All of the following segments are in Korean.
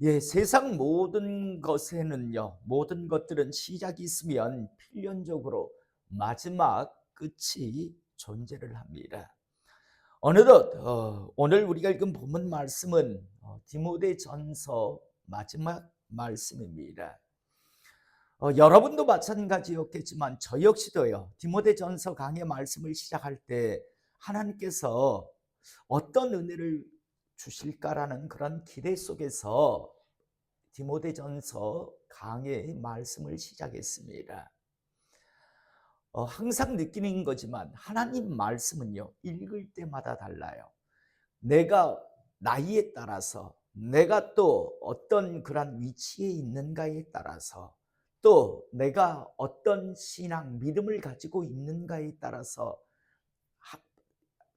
예, 세상 모든 것에는요, 모든 것들은 시작이 있으면 필연적으로 마지막 끝이 존재를 합니다. 어느덧 오늘 우리가 읽은 본문 말씀은 디모데전서 마지막 말씀입니다. 여러분도 마찬가지였겠지만 저 역시도요. 디모데전서 강의 말씀을 시작할 때 하나님께서 어떤 은혜를 주실까라는 그런 기대 속에서 디모데전서 강의 말씀을 시작했습니다. 항상 느끼는 거지만 하나님 말씀은요. 읽을 때마다 달라요. 내가 나이에 따라서 내가 또 어떤 그런 위치에 있는가에 따라서 또 내가 어떤 신앙 믿음을 가지고 있는가에 따라서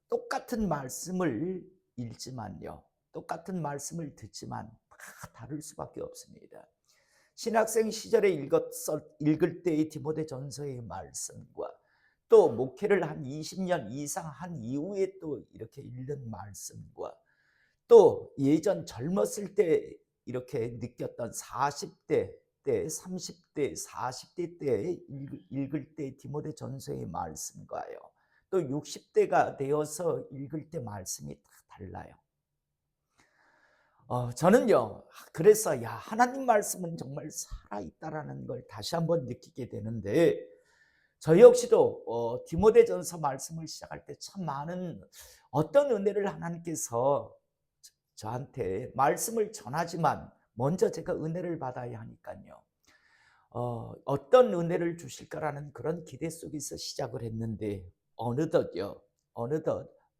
똑같은 말씀을 읽지만요. 똑같은 말씀을 듣지만 다 다를 수밖에 없습니다. 신학생 시절에 읽을 때의 디모데전서의 말씀과 또 목회를 한 20년 이상 한 이후에 또 이렇게 읽는 말씀과 또 예전 젊었을 때 이렇게 느꼈던 40대 때, 30대, 40대 때 읽을 때 디모데전서의 말씀과요. 또 60대가 되어서 읽을 때 말씀이 다 달라요. 저는요, 그래서 하나님 말씀은 정말 살아있다라는 걸 다시 한번 느끼게 되는데, 저 역시도 디모데전서 말씀을 시작할 때 참 많은 어떤 은혜를 하나님께서 저한테 말씀을 전하지만 먼저 제가 은혜를 받아야 하니까요. 어떤 은혜를 주실까라는 그런 기대 속에서 시작을 했는데 어느덧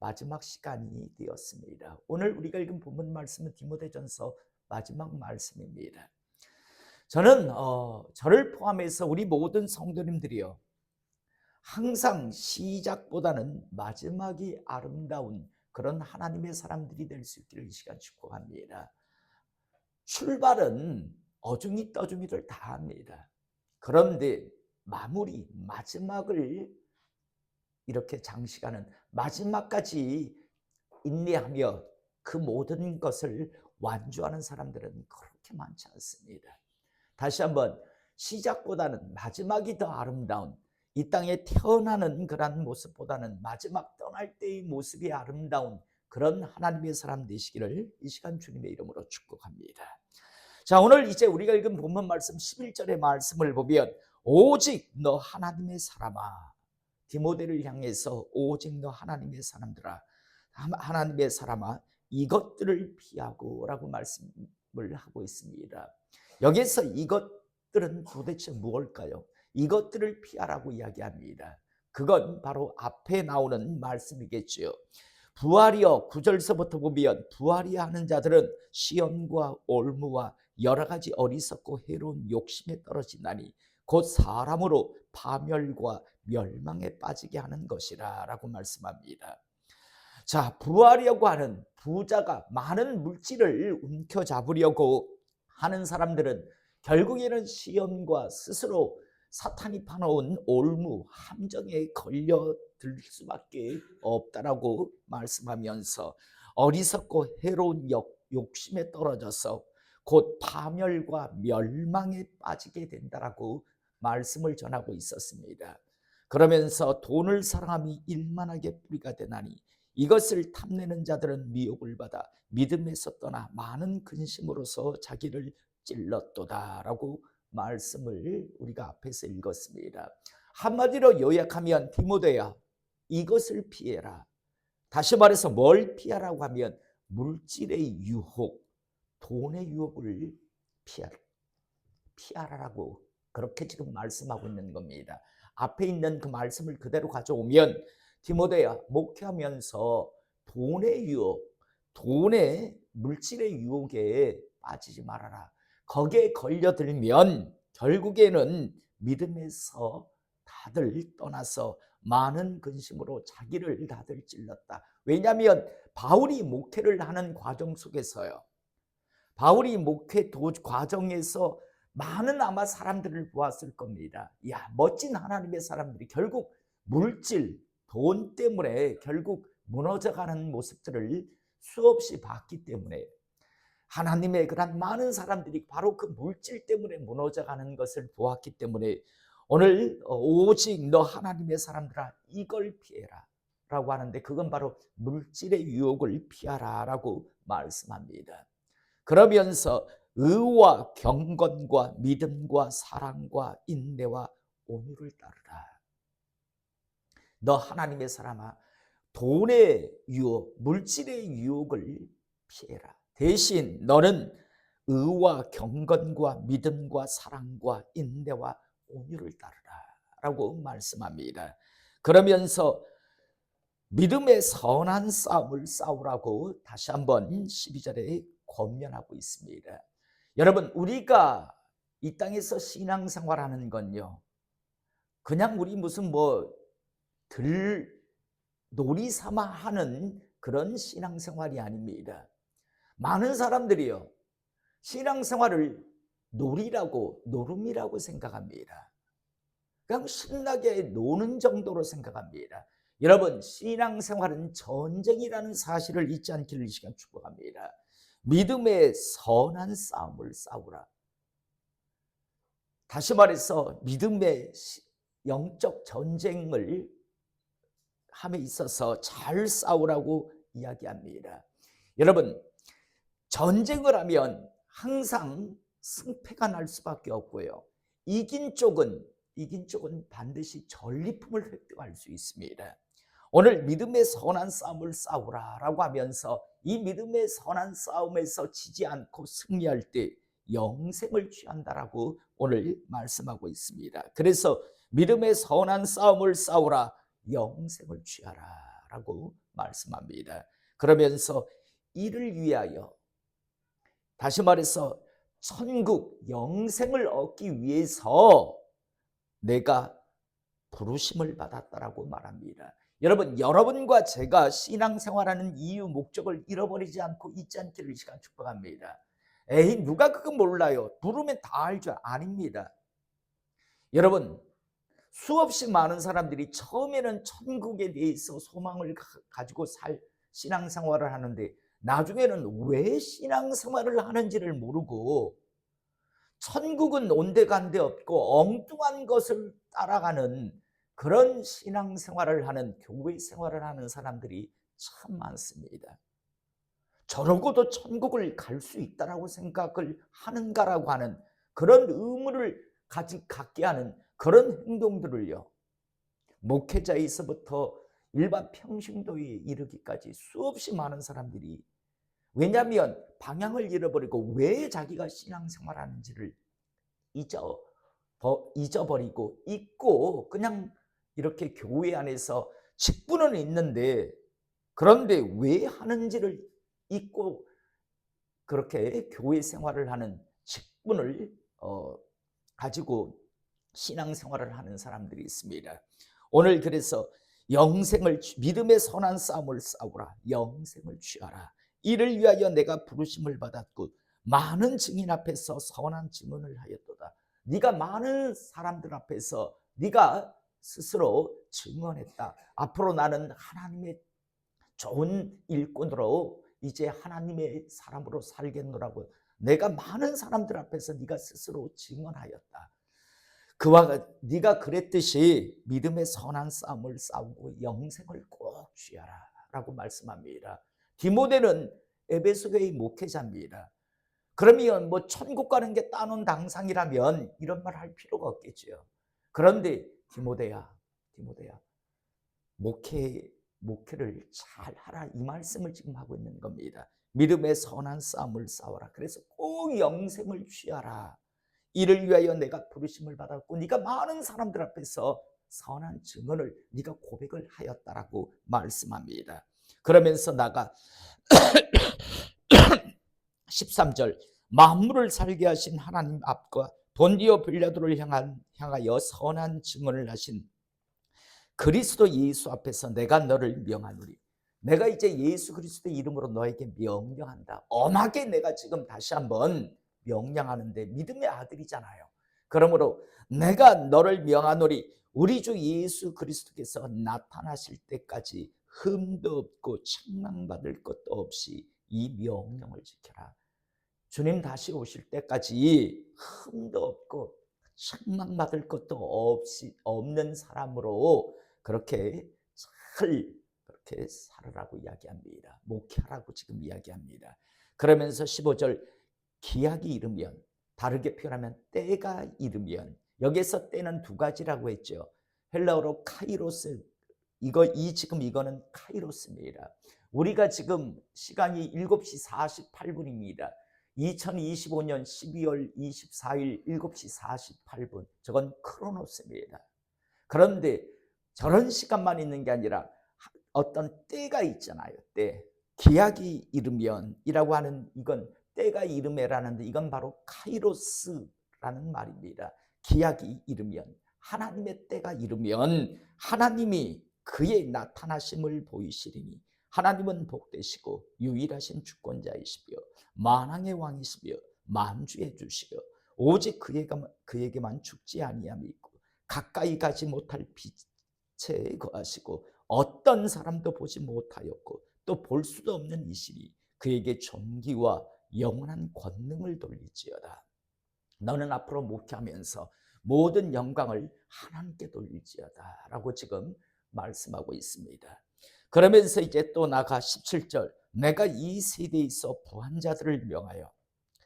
마지막 시간이 되었습니다. 오늘 우리가 읽은 본문 말씀은 디모데전서 마지막 말씀입니다. 저는 저를 포함해서 우리 모든 성도님들이요. 항상 시작보다는 마지막이 아름다운 그런 하나님의 사람들이 될 수 있기를 이 시간 축복합니다. 출발은 어중이 떠중이를 다 합니다. 그런데 마지막을 이렇게 장식하는 마지막까지 인내하며 그 모든 것을 완주하는 사람들은 그렇게 많지 않습니다. 다시 한번 시작보다는 마지막이 더 아름다운 이 땅에 태어나는 그런 모습보다는 마지막 떠날 때의 모습이 아름다운 그런 하나님의 사람 되시기를 이 시간 주님의 이름으로 축복합니다. 자, 오늘 이제 우리가 읽은 본문 말씀 11절의 말씀을 보면 오직 너 하나님의 사람아, 디모데를 향해서 오직 너 하나님의 사람들아, 하나님의 사람아, 이것들을 피하고 라고 말씀을 하고 있습니다. 여기서 이것들은 도대체 무엇일까요? 이것들을 피하라고 이야기합니다. 그건 바로 앞에 나오는 말씀이겠죠. 부활이여, 9절서부터 보면 부활이야 하는 자들은 시험과 올무와 여러 가지 어리석고 해로운 욕심에 떨어지나니 곧 사람으로 파멸과 멸망에 빠지게 하는 것이라 라고 말씀합니다. 자, 부하려고 하는 부자가 많은 물질을 움켜잡으려고 하는 사람들은 결국에는 시험과 스스로 사탄이 파놓은 올무, 함정에 걸려들 수밖에 없다라고 말씀하면서 어리석고 해로운 욕심에 떨어져서 곧 파멸과 멸망에 빠지게 된다라고 말씀을 전하고 있었습니다. 그러면서 돈을 사랑함이 일만하게 뿌리가 되나니 이것을 탐내는 자들은 미혹을 받아 믿음에서 떠나 많은 근심으로서 자기를 찔렀도다라고 말씀을 우리가 앞에서 읽었습니다. 한마디로 요약하면 디모데야, 이것을 피해라. 다시 말해서 뭘 피하라고 하면 물질의 유혹, 돈의 유혹을 피하라고 그렇게 지금 말씀하고 있는 겁니다. 앞에 있는 그 말씀을 그대로 가져오면 디모데야, 목회하면서 돈의 유혹, 돈의 물질의 유혹에 빠지지 말아라. 거기에 걸려들면 결국에는 믿음에서 다들 떠나서 많은 근심으로 자기를 다들 찔렀다. 왜냐하면 바울이 목회를 하는 과정 속에서요. 바울이 목회 과정에서 많은 아마 사람들을 보았을 겁니다. 멋진 하나님의 사람들이 결국 물질, 돈 때문에 결국 무너져가는 모습들을 수없이 봤기 때문에 하나님의 그런 많은 사람들이 바로 그 물질 때문에 무너져가는 것을 보았기 때문에 오늘 오직 너 하나님의 사람들아 이걸 피해라 라고 하는데, 그건 바로 물질의 유혹을 피하라 라고 말씀합니다. 그러면서 의와 경건과 믿음과 사랑과 인내와 온유를 따르라. 너 하나님의 사람아, 돈의 유혹, 물질의 유혹을 피해라. 대신 너는 의와 경건과 믿음과 사랑과 인내와 온유를 따르라 라고 말씀합니다. 그러면서 믿음의 선한 싸움을 싸우라고 다시 한번 12절에 권면하고 있습니다. 여러분, 우리가 이 땅에서 신앙생활하는 건요, 그냥 우리 무슨 놀이 삼아 하는 그런 신앙생활이 아닙니다. 많은 사람들이요, 신앙생활을 놀이라고, 노름이라고 생각합니다. 그냥 신나게 노는 정도로 생각합니다. 여러분, 신앙생활은 전쟁이라는 사실을 잊지 않기를 이 시간 축복합니다. 믿음의 선한 싸움을 싸우라. 다시 말해서 믿음의 영적 전쟁을 함에 있어서 잘 싸우라고 이야기합니다. 여러분, 전쟁을 하면 항상 승패가 날 수밖에 없고요, 이긴 쪽은 반드시 전리품을 획득할 수 있습니다. 오늘 믿음의 선한 싸움을 싸우라 라고 하면서 이 믿음의 선한 싸움에서 지지 않고 승리할 때 영생을 취한다라고 오늘 말씀하고 있습니다. 그래서 믿음의 선한 싸움을 싸우라, 영생을 취하라 라고 말씀합니다. 그러면서 이를 위하여, 다시 말해서 천국 영생을 얻기 위해서 내가 부르심을 받았다라고 말합니다. 여러분, 여러분과 제가 신앙생활하는 이유 목적을 잃어버리지 않고 잊지 않기를 이 시간 축복합니다. 에이, 누가 그거 몰라요? 부르면 다 알죠? 아닙니다. 여러분, 수없이 많은 사람들이 처음에는 천국에 대해서 소망을 가지고 신앙생활을 하는데 나중에는 왜 신앙생활을 하는지를 모르고 천국은 온데간데 없고 엉뚱한 것을 따라가는 그런 신앙생활을 하는, 교회 생활을 하는 사람들이 참 많습니다. 저러고도 천국을 갈 수 있다라고 생각을 하는가라고 하는 그런 의무를 갖게 하는 그런 행동들을요, 목회자에서부터 일반 평신도에 이르기까지 수없이 많은 사람들이, 왜냐하면 방향을 잃어버리고 왜 자기가 신앙생활하는지를 잊어버리고 잊고 그냥 이렇게 교회 안에서 직분은 있는데, 그런데 왜 하는지를 잊고 그렇게 교회 생활을 하는 직분을 가지고 신앙생활을 하는 사람들이 있습니다. 오늘 그래서 믿음의 선한 싸움을 싸우라, 영생을 취하라. 이를 위하여 내가 부르심을 받았고 많은 증인 앞에서 선한 증언을 하였도다. 네가 많은 사람들 앞에서 네가 스스로 증언했다. 앞으로 나는 하나님의 좋은 일꾼으로 이제 하나님의 사람으로 살겠노라고 내가 많은 사람들 앞에서 네가 스스로 증언하였다. 네가 그랬듯이 믿음의 선한 싸움을 싸우고 영생을 꼭 취하라 라고 말씀합니다. 디모데는 에베소 교회의 목회자입니다. 그러면 천국 가는 게 따놓은 당상이라면 이런 말 할 필요가 없겠죠. 그런데 디모데야 목회를 잘 하라, 이 말씀을 지금 하고 있는 겁니다. 믿음의 선한 싸움을 싸워라. 그래서 꼭 영생을 취하라. 이를 위하여 내가 부르심을 받았고 네가 많은 사람들 앞에서 선한 증언을, 네가 고백을 하였다라고 말씀합니다. 그러면서 나가 13절, 만물을 살게 하신 하나님 앞과 본디오 빌라도를 향하여 선한 증언을 하신 그리스도 예수 앞에서 내가 너를 명하노니, 내가 이제 예수 그리스도 이름으로 너에게 명령한다. 엄하게 내가 지금 다시 한번 명령하는데, 믿음의 아들이잖아요. 그러므로 내가 너를 명하노니 우리 주 예수 그리스도께서 나타나실 때까지 흠도 없고 책망받을 것도 없이 이 명령을 지켜라. 주님 다시 오실 때까지 흠도 없고 책망받을 것도 없는 사람으로 그렇게 잘 그렇게 살으라고 이야기합니다. 목회하라고 지금 이야기합니다. 그러면서 15절 기약이 이르면, 다르게 표현하면 때가 이르면, 여기서 때는 두 가지라고 했죠. 헬라어로 카이로스, 지금 이거는 카이로스입니다. 우리가 지금 시간이 7시 48분입니다. 2025년 12월 24일 7시 48분. 저건 크로노스입니다. 그런데 저런 시간만 있는 게 아니라 어떤 때가 있잖아요. 때. 기약이 이르면이라고 하는, 이건 때가 이르매라는데 이건 바로 카이로스라는 말입니다. 기약이 이르면, 하나님의 때가 이르면 하나님이 그의 나타나심을 보이시리니 하나님은 복되시고 유일하신 주권자이시며 만왕의 왕이시며 만주의 주시며 오직 그에게만 죽지 아니함이 있고 가까이 가지 못할 빛에 거하시고 어떤 사람도 보지 못하였고 또 볼 수도 없는 이시니 그에게 존귀와 영원한 권능을 돌리지어다. 너는 앞으로 목회하면서 모든 영광을 하나님께 돌리지어다 라고 지금 말씀하고 있습니다. 그러면서 이제 또 나가 17절 내가 이 세대에 있어 부한 자들을 명하여,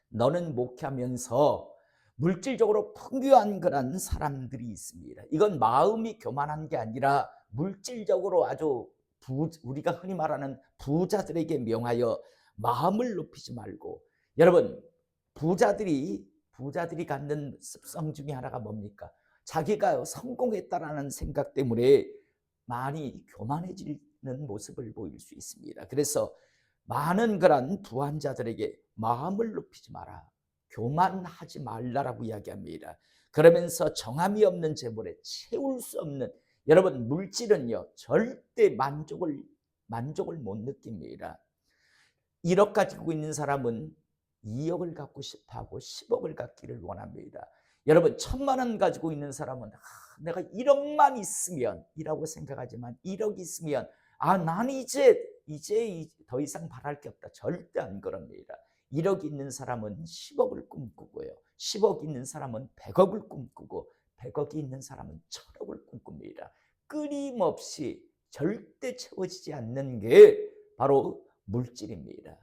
너는 목회하면서 물질적으로 풍부한 그런 사람들이 있습니다. 이건 마음이 교만한 게 아니라 물질적으로 아주 우리가 흔히 말하는 부자들에게 명하여 마음을 높이지 말고, 여러분 부자들이 갖는 습성 중에 하나가 뭡니까? 자기가 성공했다라는 생각 때문에 많이 교만해지는 모습을 보일 수 있습니다. 그래서 많은 그런 부한 자들에게 마음을 높이지 마라, 교만하지 말라라고 이야기합니다. 그러면서 정함이 없는 재물에 채울 수 없는, 여러분 물질은요 절대 만족을 못 느낍니다. 1억 가지고 있는 사람은 2억을 갖고 싶어하고 10억을 갖기를 원합니다. 여러분 1,000만 원 가지고 있는 사람은 내가 1억만 있으면 이라고 생각하지만 1억 있으면 난 이제 더 이상 바랄 게 없다. 절대 안 그럽니다. 1억 있는 사람은 10억을 꿈꾸고요. 10억 있는 사람은 100억을 꿈꾸고 100억이 있는 사람은 1,000억을 꿈꿉니다. 끊임없이 절대 채워지지 않는 게 바로 물질입니다.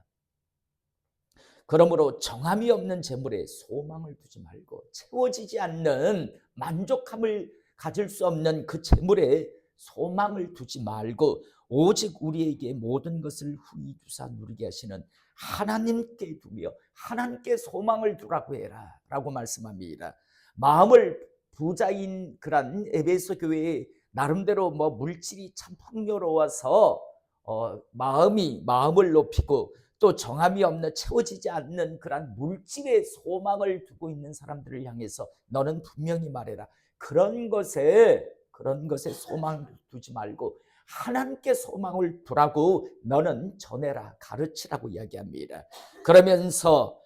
그러므로 정함이 없는 재물에 소망을 두지 말고, 채워지지 않는 만족함을 가질 수 없는 그 재물에 소망을 두지 말고 오직 우리에게 모든 것을 후히 주사 누리게 하시는 하나님께 두며 하나님께 소망을 두라고 해라 라고 말씀합니다. 마음을 부자인 그런 에베소 교회에 나름대로 물질이 참 풍요로워서 마음을 높이고 또 정함이 없는, 채워지지 않는 그런 물질의 소망을 두고 있는 사람들을 향해서 너는 분명히 말해라. 그런 것에 소망을 두지 말고 하나님께 소망을 두라고 너는 전해라, 가르치라고 이야기합니다. 그러면서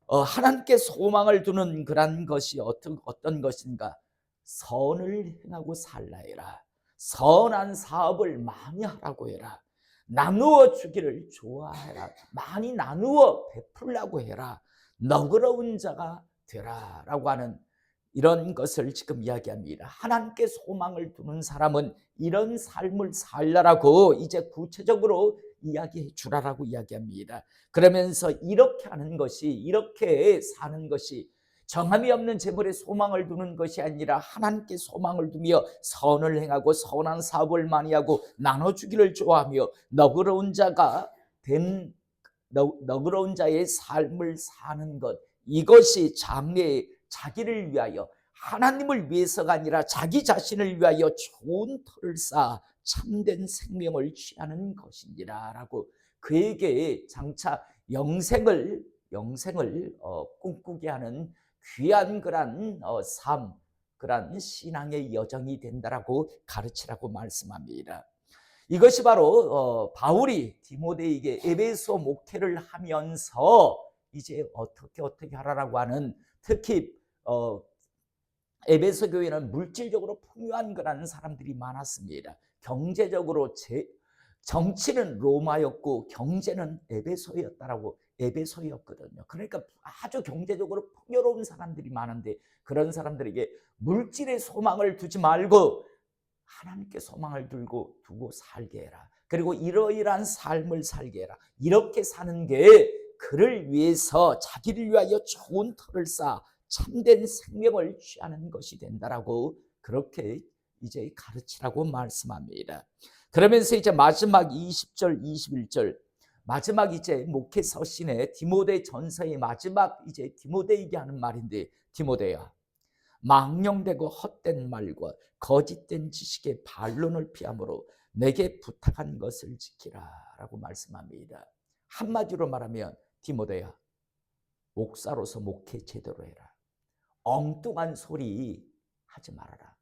하나님께 소망을 두는 그런 것이 어떤 것인가? 선을 행하고 살라 해라. 선한 사업을 많이 하라고 해라. 나누어 주기를 좋아해라. 많이 나누어 베풀라고 해라. 너그러운 자가 되라 라고 하는 이런 것을 지금 이야기합니다. 하나님께 소망을 두는 사람은 이런 삶을 살라라고 이제 구체적으로 이야기해 주라라고 이야기합니다. 그러면서 이렇게 하는 것이, 이렇게 사는 것이 정함이 없는 재물에 소망을 두는 것이 아니라 하나님께 소망을 두며 선을 행하고 선한 사업을 많이 하고 나눠주기를 좋아하며 너그러운 자의 삶을 사는 것, 이것이 장래에 자기를 위하여, 하나님을 위해서가 아니라 자기 자신을 위하여 좋은 터를 쌓아 참된 생명을 취하는 것이니라 라고, 그에게 장차 영생을 꿈꾸게 하는 귀한 그런 삶, 그런 신앙의 여정이 된다라고 가르치라고 말씀합니다. 이것이 바로 바울이 디모데에게 에베소 목회를 하면서 이제 어떻게 하라라고 하는, 특히 에베소 교회는 물질적으로 풍요한 그런 사람들이 많았습니다. 경제적으로 정치는 로마였고 경제는 에베소였다라고 에베소였거든요. 그러니까 아주 경제적으로 풍요로운 사람들이 많은데 그런 사람들에게 물질의 소망을 두지 말고 하나님께 소망을 두고 살게 해라. 그리고 이러이러한 삶을 살게 해라. 이렇게 사는 게 그를 위해서 자기를 위하여 좋은 터를 쌓아 참된 생명을 취하는 것이 된다라고 그렇게 이제 가르치라고 말씀합니다. 그러면서 이제 마지막 20절 21절 마지막 이제 목회 서신의 디모데 전서의 마지막 이제 디모데에게 하는 말인데, 디모데야, 망령되고 헛된 말과 거짓된 지식의 반론을 피함으로 내게 부탁한 것을 지키라 라고 말씀합니다. 한마디로 말하면 디모데야, 목사로서 목회 제대로 해라. 엉뚱한 소리 하지 말아라.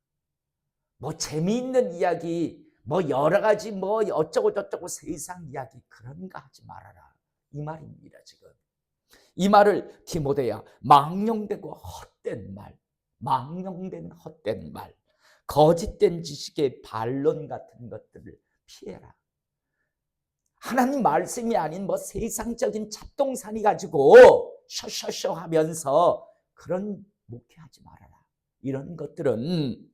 뭐 재미있는 이야기, 뭐 여러 가지 뭐 어쩌고 저쩌고 세상 이야기 그런 거 하지 말아라. 이 말입니다. 지금 이 말을 디모데야, 망령되고 헛된 말, 망령된 헛된 말, 거짓된 지식의 반론 같은 것들을 피해라. 하나님 말씀이 아닌 뭐 세상적인 잡동사니 가지고 쇼쇼쇼 하면서 그런 목회하지 말아라. 이런 것들은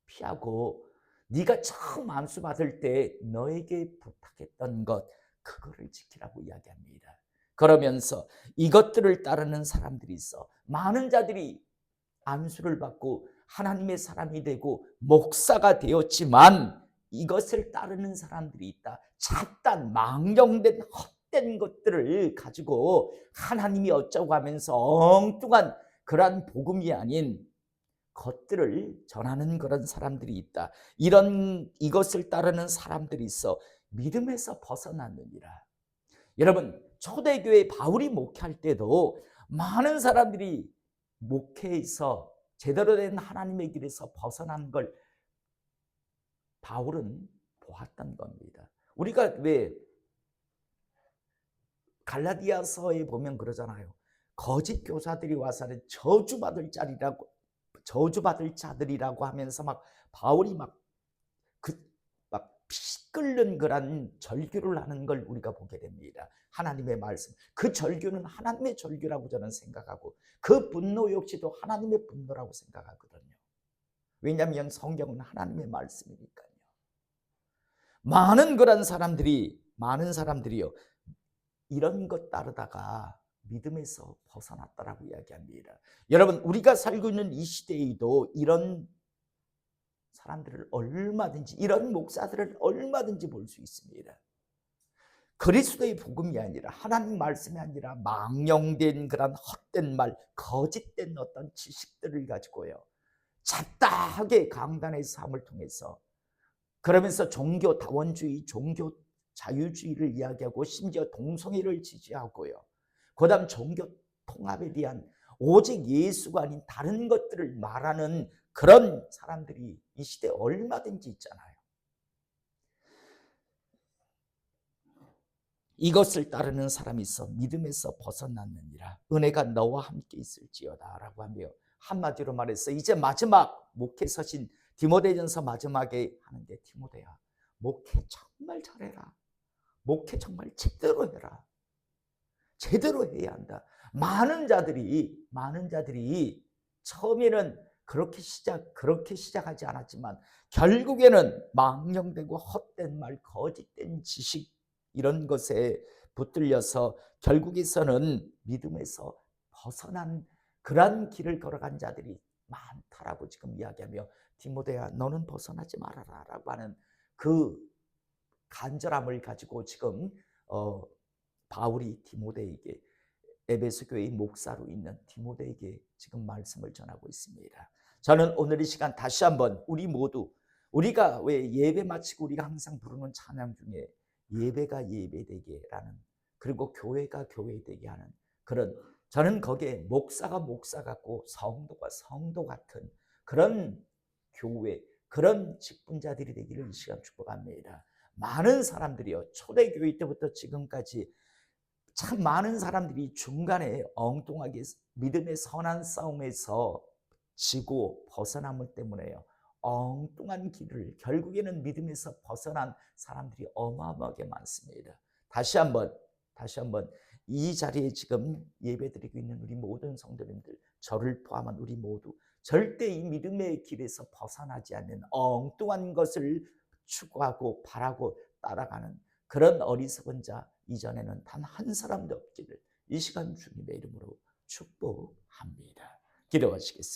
피하고 네가 처음 안수 받을 때 너에게 부탁했던 것 그거를 지키라고 이야기합니다. 그러면서 이것들을 따르는 사람들이 있어. 많은 자들이 안수를 받고 하나님의 사람이 되고 목사가 되었지만 이것을 따르는 사람들이 있다. 잡단 망령된 헛된 것들을 가지고 하나님이 어쩌고 하면서 엉뚱한 그러한 복음이 아닌 것들을 전하는 그런 사람들이 있다. 이것을 따르는 사람들이 있어 믿음에서 벗어났느니라. 여러분, 초대교회 바울이 목회할 때도 많은 사람들이 목회에서 제대로 된 하나님의 길에서 벗어난 걸 바울은 보았던 겁니다. 우리가 왜 갈라디아서에 보면 그러잖아요. 거짓 교사들이 와서는 저주받을 자들이라고 하면서 막 바울이 막 피 끓는 그런 절규를 하는 걸 우리가 보게 됩니다. 하나님의 말씀, 그 절규는 하나님의 절규라고 저는 생각하고 그 분노 역시도 하나님의 분노라고 생각하거든요. 왜냐하면 성경은 하나님의 말씀이니까요. 많은 사람들이요 이런 것 따르다가 믿음에서 벗어났다라고 이야기합니다. 여러분, 우리가 살고 있는 이 시대에도 이런 사람들을 이런 목사들을 얼마든지 볼 수 있습니다. 그리스도의 복음이 아니라 하나님 말씀이 아니라 망령된 그런 헛된 말, 거짓된 어떤 지식들을 가지고요 잡다하게 강단의 삶을 통해서 그러면서 종교 다원주의, 종교 자유주의를 이야기하고 심지어 동성애를 지지하고요. 그다음 종교 통합에 대한 오직 예수가 아닌 다른 것들을 말하는 그런 사람들이 이 시대에 얼마든지 있잖아요. 이것을 따르는 사람이 있어 믿음에서 벗어났느니라. 은혜가 너와 함께 있을지어다 라고 하며 한마디로 말해서 이제 마지막 목회 서신 디모데전서 마지막에 하는데, 디모데야, 목회 정말 잘해라. 목회 정말 제대로 해라. 제대로 해야 한다. 많은 자들이 처음에는 그렇게 시작하지 않았지만 결국에는 망령되고 헛된 말, 거짓된 지식 이런 것에 붙들려서 결국에서는 믿음에서 벗어난 그런 길을 걸어간 자들이 많다라고 지금 이야기하며, 디모데야, 너는 벗어나지 말아라 라고 하는 그 간절함을 가지고 지금 바울이 디모데에게, 에베소 교회의 목사로 있는 디모데에게 지금 말씀을 전하고 있습니다. 저는 오늘 이 시간 다시 한번 우리가 왜 예배 마치고 우리가 항상 부르는 찬양 중에 예배가 예배되게라는, 그리고 교회가 교회되게 하는 그런, 저는 거기에 목사가 목사 같고 성도가 성도 같은 그런 교회, 그런 직분자들이 되기를 이 시간 축복합니다. 많은 사람들이요, 초대교회 때부터 지금까지 참 많은 사람들이 중간에 엉뚱하게 믿음의 선한 싸움에서 지고 벗어남을 때문에요, 엉뚱한 길을 결국에는 믿음에서 벗어난 사람들이 어마어마하게 많습니다. 다시 한번 이 자리에 지금 예배드리고 있는 우리 모든 성도님들, 저를 포함한 우리 모두 절대 이 믿음의 길에서 벗어나지 않는 엉뚱한 것을 추구하고 바라고 따라가는 그런 어리석은 자 이전에는 단 한 사람도 없기를 이 시간 주님의 이름으로 축복합니다. 기도하시겠습니다.